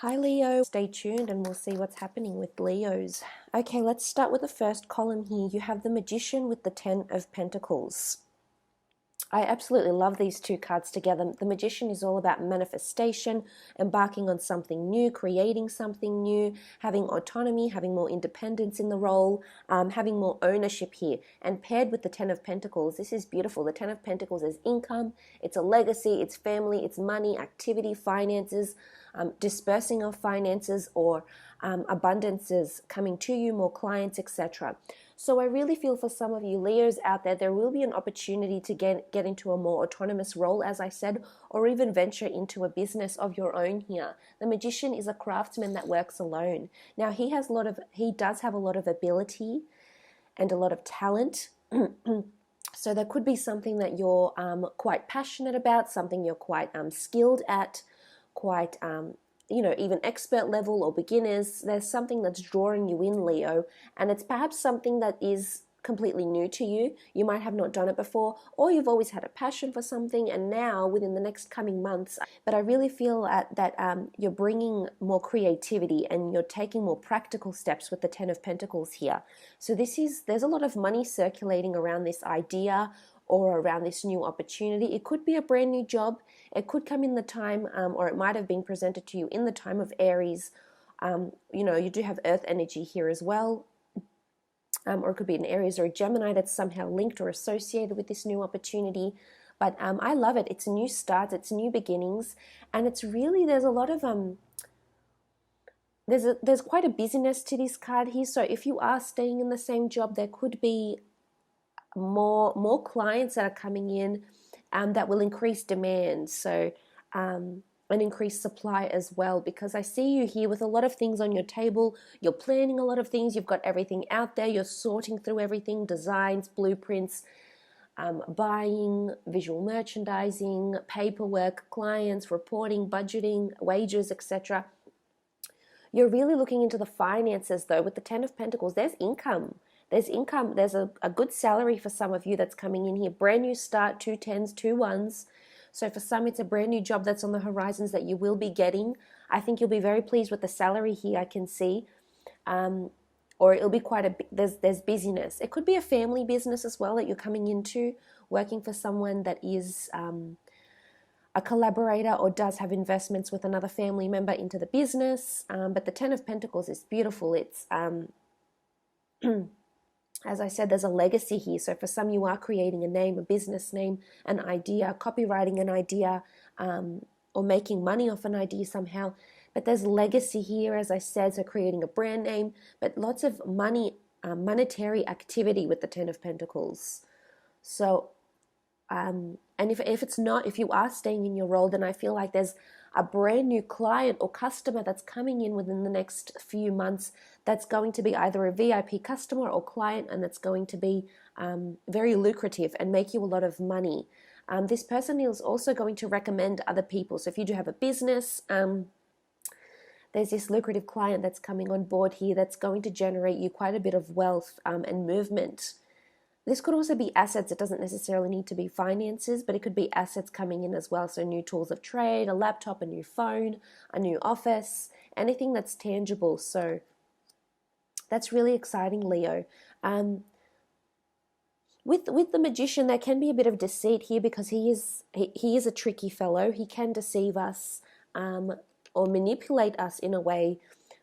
Hi Leo, stay tuned and we'll see what's happening with Leos. Okay, let's start with the first column here. You have the Magician with the Ten of Pentacles. I absolutely love these two cards together. The Magician is all about manifestation, embarking on something new, creating something new, having autonomy, having more independence in the role, having more ownership here. And paired with the Ten of Pentacles, this is beautiful. The Ten of Pentacles is income, it's a legacy, it's family, it's money, activity, finances, dispersing of finances or abundances coming to you, more clients, etc. So I really feel for some of you Leos out there will be an opportunity to get into a more autonomous role, as I said, or even venture into a business of your own here. The Magician is a craftsman that works alone. Now he does have a lot of ability and a lot of talent. So there could be something that you're quite passionate about, something you're quite skilled at, quite even expert level or beginners. There's something that's drawing you in, Leo, and it's perhaps something that is completely new to you. You might have not done it before, or you've always had a passion for something, and now within the next coming months, but I really feel that you're bringing more creativity and you're taking more practical steps with the Ten of Pentacles here. So there's a lot of money circulating around this idea or around this new opportunity. It could be a brand new job. It could come in the time, or it might have been presented to you in the time of Aries. You do have Earth energy here as well. Or it could be an Aries or a Gemini that's somehow linked or associated with this new opportunity. But I love it. It's a new start. It's new beginnings. And it's really, there's a lot of... There's quite a busyness to this card here. So if you are staying in the same job, there could be more clients that are coming in that will increase demand, so an increased supply as well, because I see you here with a lot of things on your table. You're planning a lot of things, you've got everything out there, you're sorting through everything, designs, blueprints, buying, visual merchandising, paperwork, clients, reporting, budgeting, wages, etc. You're really looking into the finances though. With the Ten of Pentacles, there's income. There's income, there's a good salary for some of you that's coming in here. Brand new start, 2 10s, 2 1s. So for some, it's a brand new job that's on the horizons that you will be getting. I think you'll be very pleased with the salary here, I can see. Or it'll be there's busyness. It could be a family business as well that you're coming into, working for someone that is a collaborator or does have investments with another family member into the business. But the Ten of Pentacles is beautiful. It's... as I said, there's a legacy here. So for some, you are creating a name, a business name, an idea, copywriting an idea, or making money off an idea somehow. But there's legacy here, as I said, so creating a brand name, but lots of money, monetary activity with the Ten of Pentacles. So, and if you are staying in your role, then I feel like there's a brand new client or customer that's coming in within the next few months that's going to be either a VIP customer or client, and that's going to be very lucrative and make you a lot of money. This person is also going to recommend other people. So if you do have a business, there's this lucrative client that's coming on board here that's going to generate you quite a bit of wealth and movement. This could also be assets. It doesn't necessarily need to be finances, but it could be assets coming in as well. So new tools of trade, a laptop, a new phone, a new office, anything that's tangible. So that's really exciting, Leo. With the Magician, there can be a bit of deceit here because he is a tricky fellow. He can deceive us or manipulate us in a way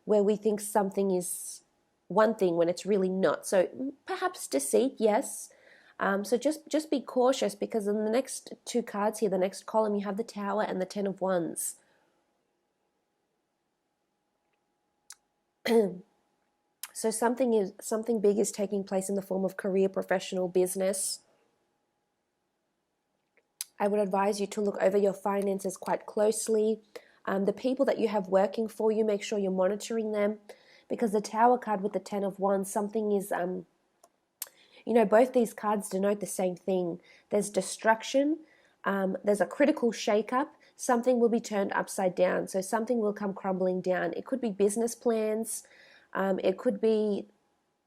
where we think something is one thing when it's really not. So perhaps deceit, yes. So just be cautious, because in the next 2 cards here, the next column, you have the Tower and the Ten of Wands. So something big is taking place in the form of career, professional, business. I would advise you to look over your finances quite closely. The people that you have working for you, make sure you're monitoring them, because the Tower card with the Ten of Wands, something is, both these cards denote the same thing. There's destruction, there's a critical shakeup, something will be turned upside down, so something will come crumbling down. It could be business plans, it could be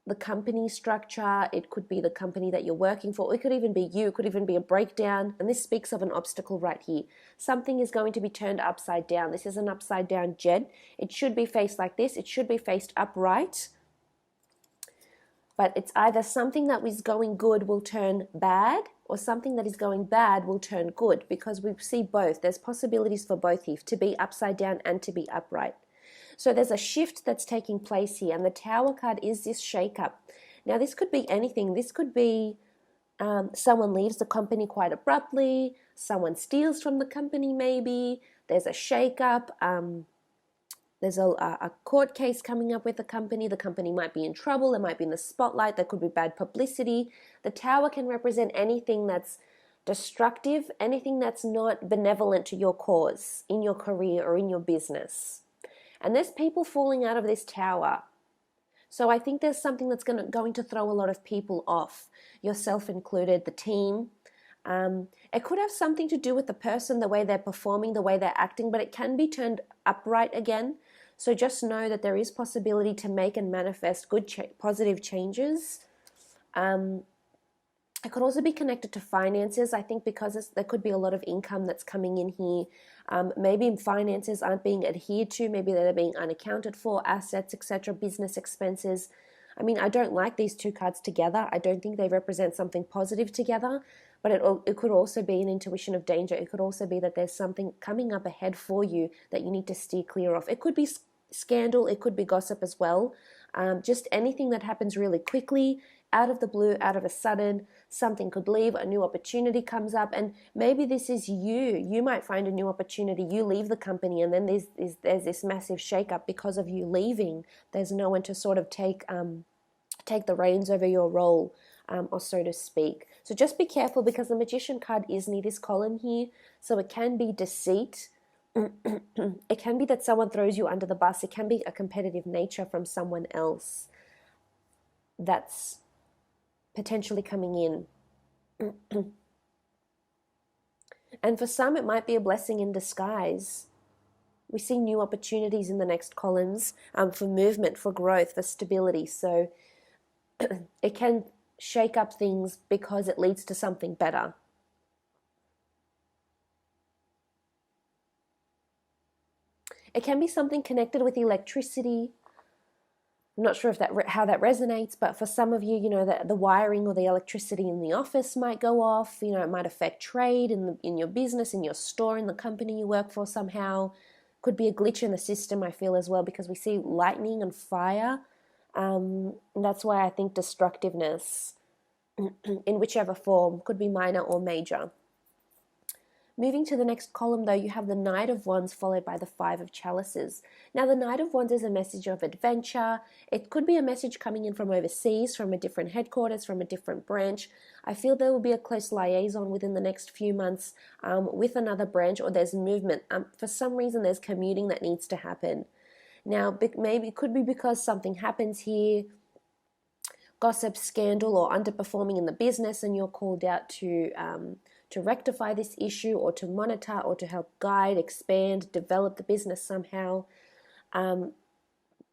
the company structure, it could be the company that you're working for, it could even be you, it could even be a breakdown, and this speaks of an obstacle right here. Something is going to be turned upside down. This is an upside down jet. It should be faced like this, it should be faced upright, but it's either something that was going good will turn bad, or something that is going bad will turn good, because we see both. There's possibilities for both here, to be upside down and to be upright. So there's a shift that's taking place here, and the Tower card is this shake-up. Now, this could be anything. This could be someone leaves the company quite abruptly, someone steals from the company maybe, there's a shake-up, there's a court case coming up with the company might be in trouble, it might be in the spotlight, there could be bad publicity. The Tower can represent anything that's destructive, anything that's not benevolent to your cause, in your career or in your business. And there's people falling out of this Tower. So I think there's something that's going to throw a lot of people off, yourself included, the team. It could have something to do with the person, the way they're performing, the way they're acting, but it can be turned upright again. So just know that there is possibility to make and manifest good, positive changes. It could also be connected to finances, I think, because there could be a lot of income that's coming in here. Maybe finances aren't being adhered to, maybe they're being unaccounted for, assets, etc., business expenses. I mean, I don't like these two cards together. I don't think they represent something positive together, but it could also be an intuition of danger. It could also be that there's something coming up ahead for you that you need to steer clear of. It could be scandal, it could be gossip as well. Just anything that happens really quickly, out of the blue, out of a sudden, something could leave, a new opportunity comes up, and maybe this is you. You might find a new opportunity, you leave the company, and then there's this massive shakeup because of you leaving. There's no one to sort of take the reins over your role, or so to speak. So just be careful, because the Magician card is near this column here, so it can be deceit. It can be that someone throws you under the bus. It can be a competitive nature from someone else that's potentially coming in. And for some, it might be a blessing in disguise. We see new opportunities in the next columns, for movement, for growth, for stability. So it can shake up things because it leads to something better. It can be something connected with electricity. I'm not sure if how that resonates, but for some of you, the wiring or the electricity in the office might go off. It might affect trade in your business, in your store, in the company you work for somehow. Could be a glitch in the system, I feel, as well, because we see lightning and fire. And that's why I think destructiveness, in whichever form, could be minor or major. Moving to the next column, though, you have the Knight of Wands followed by the Five of Chalices. Now, the Knight of Wands is a message of adventure. It could be a message coming in from overseas, from a different headquarters, from a different branch. I feel there will be a close liaison within the next few months with another branch, or there's movement. For some reason, there's commuting that needs to happen. Now, maybe it could be because something happens here, gossip, scandal, or underperforming in the business, and you're called out to rectify this issue, or to monitor, or to help guide, expand, develop the business somehow.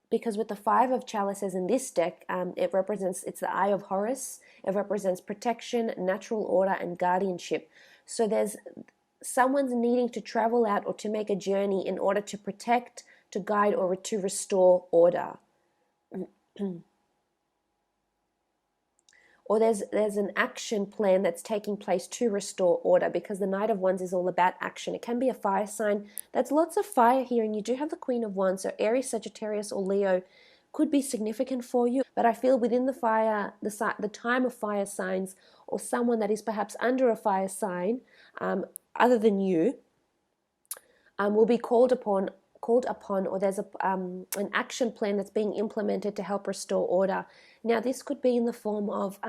Because with the Five of Chalices in this deck, it's the Eye of Horus. It represents protection, natural order, and guardianship. So there's someone's needing to travel out or to make a journey in order to protect, to guide, or to restore order. Or there's an action plan that's taking place to restore order, because the Knight of Wands is all about action. It can be a fire sign. That's lots of fire here, and you do have the Queen of Wands, so Aries, Sagittarius, or Leo could be significant for you. But I feel within the time of fire signs, or someone that is perhaps under a fire sign, other than you, will be called upon, or there's an action plan that's being implemented to help restore order. Now, this could be in the form of,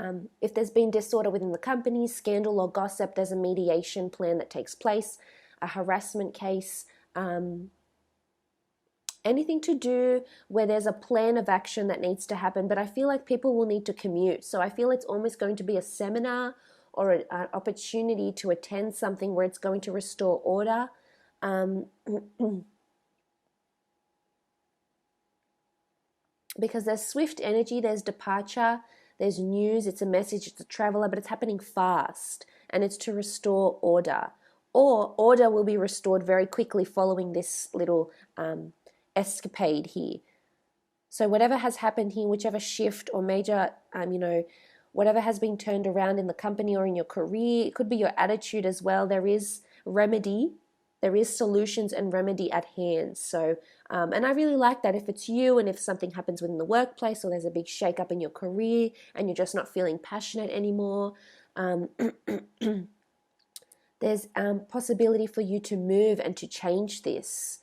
if there's been disorder within the company, scandal or gossip, there's a mediation plan that takes place, a harassment case, anything to do where there's a plan of action that needs to happen. But I feel like people will need to commute. So I feel it's almost going to be a seminar or an opportunity to attend something where it's going to restore order. because there's swift energy, there's departure, there's news, it's a message, it's a traveler, but it's happening fast, and it's to restore order. Or order will be restored very quickly following this little escapade here. So whatever has happened here, whichever shift or major, whatever has been turned around in the company or in your career, it could be your attitude as well. There is remedy, there is solutions and remedy at hand. So, and I really like that if it's you, and if something happens within the workplace, or there's a big shake-up in your career and you're just not feeling passionate anymore, there's possibility for you to move and to change this.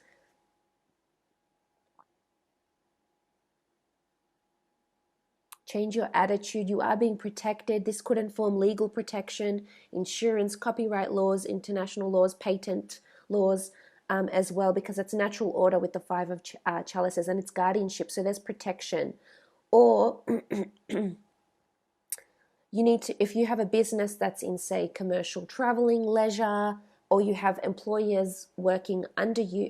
Change your attitude. You are being protected. This could inform legal protection, insurance, copyright laws, international laws, patent laws as well, because it's natural order with the Five of Chalices, and it's guardianship. So there's protection. Or you need to, if you have a business that's in, say, commercial traveling, leisure, or you have employees working under you,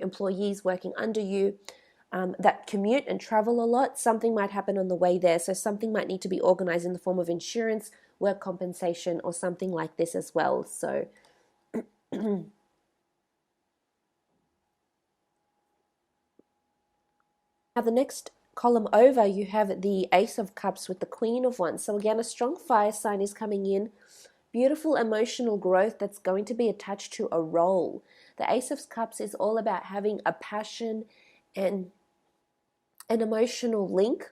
that commute and travel a lot, something might happen on the way there. So something might need to be organized in the form of insurance, work compensation, or something like this as well. So now the next column over, you have the Ace of Cups with the Queen of Wands. So again, a strong fire sign is coming in. Beautiful emotional growth that's going to be attached to a role. The Ace of Cups is all about having a passion and an emotional link,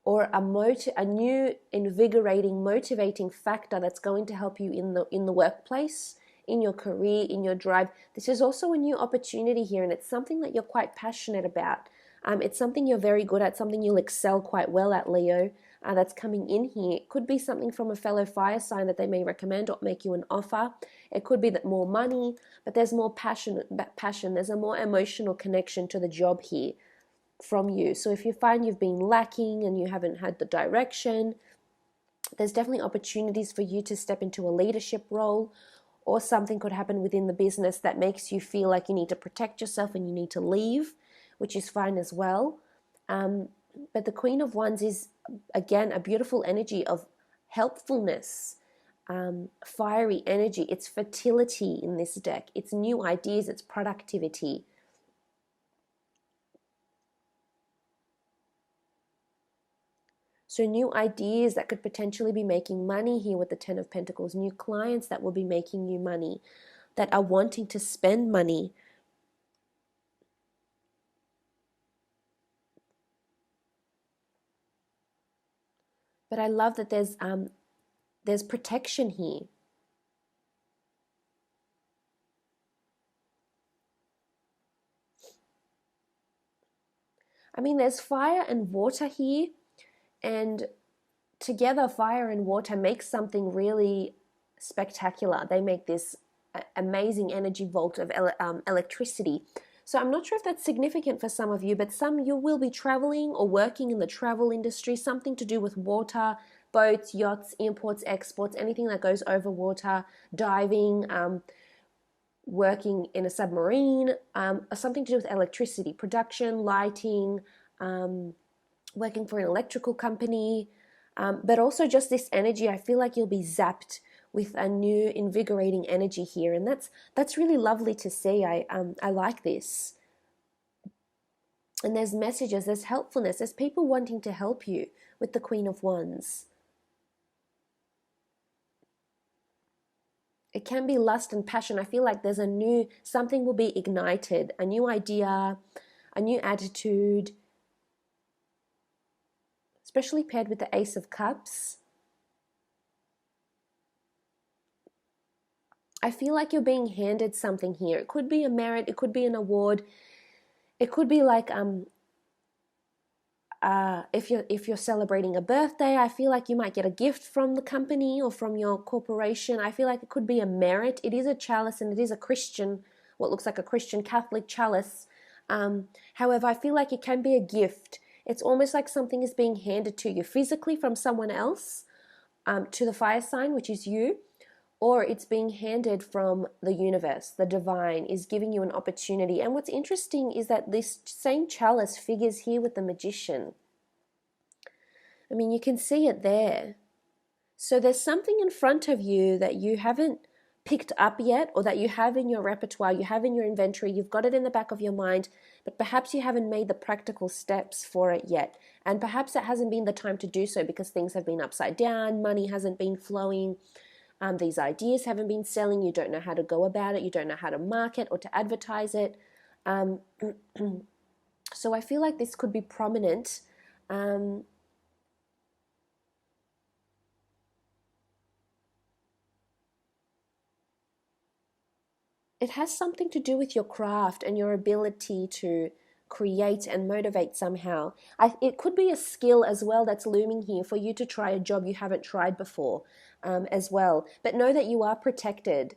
or a new invigorating, motivating factor that's going to help you in the workplace, in your career, in your drive. This is also a new opportunity here, and it's something that you're quite passionate about. It's something you're very good at, something you'll excel quite well at, Leo, that's coming in here. It could be something from a fellow fire sign that they may recommend or make you an offer. It could be that more money, but there's more passion. There's a more emotional connection to the job here from you. So if you find you've been lacking and you haven't had the direction, there's definitely opportunities for you to step into a leadership role, or something could happen within the business that makes you feel like you need to protect yourself and you need to leave, which is fine as well. But the Queen of Wands is, again, a beautiful energy of helpfulness, fiery energy. It's fertility in this deck. It's new ideas, it's productivity. So new ideas that could potentially be making money here with the Ten of Pentacles, new clients that will be making you money, that are wanting to spend money. But I love that there's protection here. I mean, there's fire and water here, and together fire and water make something really spectacular. They make this amazing energy vault of electricity. So I'm not sure if that's significant for some of you, but some you will be traveling or working in the travel industry, something to do with water, boats, yachts, imports, exports, anything that goes over water, diving, working in a submarine, something to do with electricity, production, lighting, working for an electrical company, but also just this energy. I feel like you'll be zapped with a new invigorating energy here, and that's really lovely to see. I like this. And there's messages, there's helpfulness, there's people wanting to help you with the Queen of Wands. It can be lust and passion. I feel like there's something will be ignited, a new idea, a new attitude, especially paired with the Ace of Cups. I feel like you're being handed something here. It could be a merit, it could be an award, it could be like if you're celebrating a birthday, I feel like you might get a gift from the company or from your corporation. I feel like it could be a merit. It is a chalice, and it is a Christian, what looks like a Christian Catholic chalice. However, I feel like it can be a gift. It's almost like something is being handed to you physically from someone else, to the fire sign, which is you, or it's being handed from the universe. The divine is giving you an opportunity. And what's interesting is that this same chalice figures here with the Magician. I mean, you can see it there. So there's something in front of you that you haven't picked up yet, or that you have in your repertoire, you have in your inventory, you've got it in the back of your mind, but perhaps you haven't made the practical steps for it yet. And perhaps it hasn't been the time to do so because things have been upside down, money hasn't been flowing, these ideas haven't been selling, you don't know how to go about it, you don't know how to market or to advertise it. So I feel like this could be prominent. It has something to do with your craft and your ability to create and motivate somehow. It could be a skill as well that's looming here for you to try a job you haven't tried before, as well. But know that you are protected.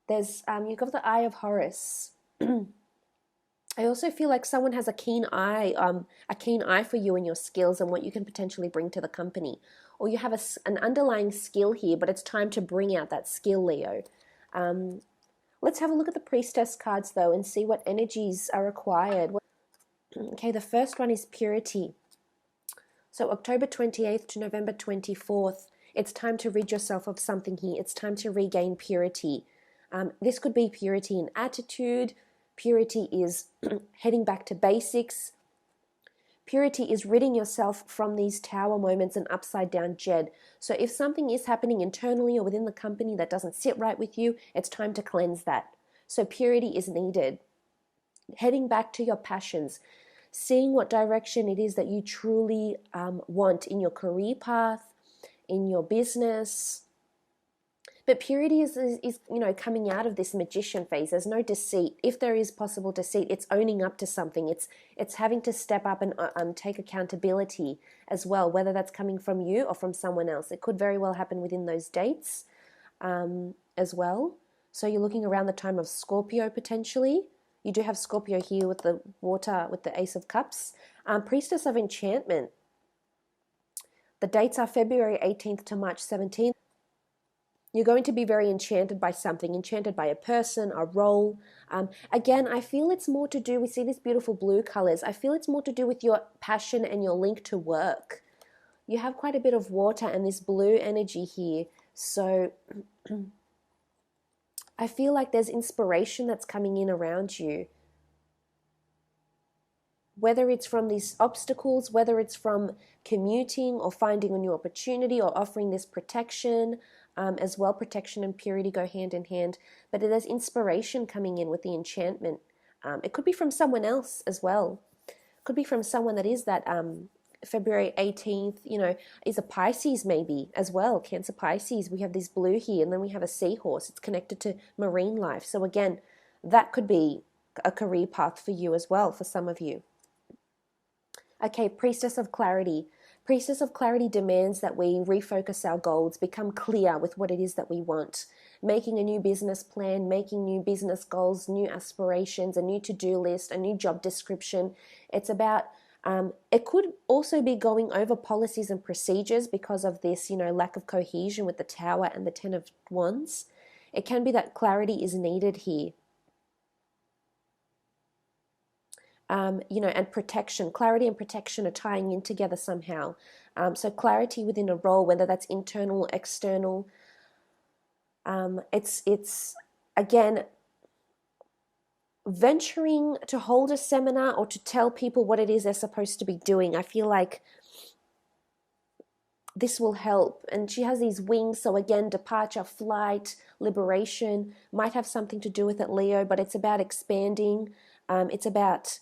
There's you've got the Eye of Horus. I also feel like someone has a keen eye for you and your skills and what you can potentially bring to the company. Or you have an underlying skill here, but it's time to bring out that skill, Leo. Let's have a look at the Priestess cards, though, and see what energies are required. Okay, the first one is purity. So October 28th to November 24th, it's time to rid yourself of something here. It's time to regain purity. This could be purity in attitude. Purity is heading back to basics. Purity is ridding yourself from these tower moments and upside down Jed. So if something is happening internally or within the company that doesn't sit right with you, it's time to cleanse that. So purity is needed. Heading back to your passions, seeing what direction it is that you truly want in your career path, in your business. But purity is coming out of this magician phase. There's no deceit. If there is possible deceit, it's owning up to something. It's having to step up and take accountability as well, whether that's coming from you or from someone else. It could very well happen within those dates as well. So you're looking around the time of Scorpio potentially. You do have Scorpio here with the water, with the Ace of Cups. Priestess of Enchantment. The dates are February 18th to March 17th. You're going to be very enchanted by something, enchanted by a person, a role. Again, I feel it's more to do, we see these beautiful blue colors. I feel it's more to do with your passion and your link to work. You have quite a bit of water and this blue energy here. So I feel like there's inspiration that's coming in around you. Whether it's from these obstacles, whether it's from commuting or finding a new opportunity or offering this protection, as well, protection and purity go hand in hand. But there's inspiration coming in with the enchantment. It could be from someone else as well. It could be from someone that is that February 18th, is a Pisces maybe as well. Cancer Pisces, we have this blue here, and then we have a seahorse. It's connected to marine life. So again, that could be a career path for you as well, for some of you. Okay, Priestess of Clarity. Priestess of Clarity demands that we refocus our goals, become clear with what it is that we want, making a new business plan, making new business goals, new aspirations, a new to-do list, a new job description. It's about, it could also be going over policies and procedures because of this, lack of cohesion with the Tower and the Ten of Wands. It can be that clarity is needed here. And protection, clarity and protection are tying in together somehow. So clarity within a role, whether that's internal, external. It's again, venturing to hold a seminar or to tell people what it is they're supposed to be doing. I feel like this will help. And she has these wings. So again, departure, flight, liberation might have something to do with it, Leo, but it's about expanding. It's about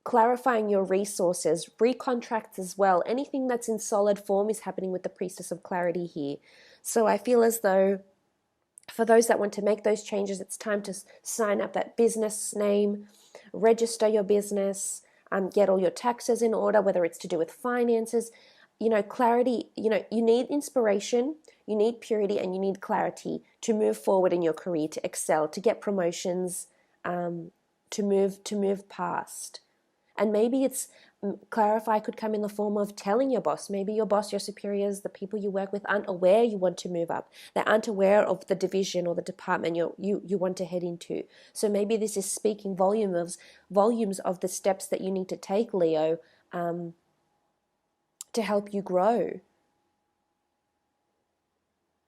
clarifying your resources, recontracts as well. Anything that's in solid form is happening with the Priestess of Clarity here. So I feel as though for those that want to make those changes, it's time to sign up that business name, register your business, get all your taxes in order, whether it's to do with finances. Clarity, you need inspiration, you need purity, and you need clarity to move forward in your career, to excel, to get promotions, to move past. And maybe it's clarify could come in the form of telling your boss. Maybe your boss, your superiors, the people you work with aren't aware you want to move up. They aren't aware of the division or the department you want to head into. So maybe this is speaking volumes of the steps that you need to take, Leo, to help you grow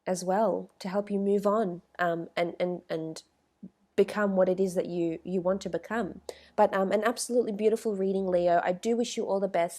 as well, to help you move on, and become what it is that you want to become. But an absolutely beautiful reading, Leo. I do wish you all the best.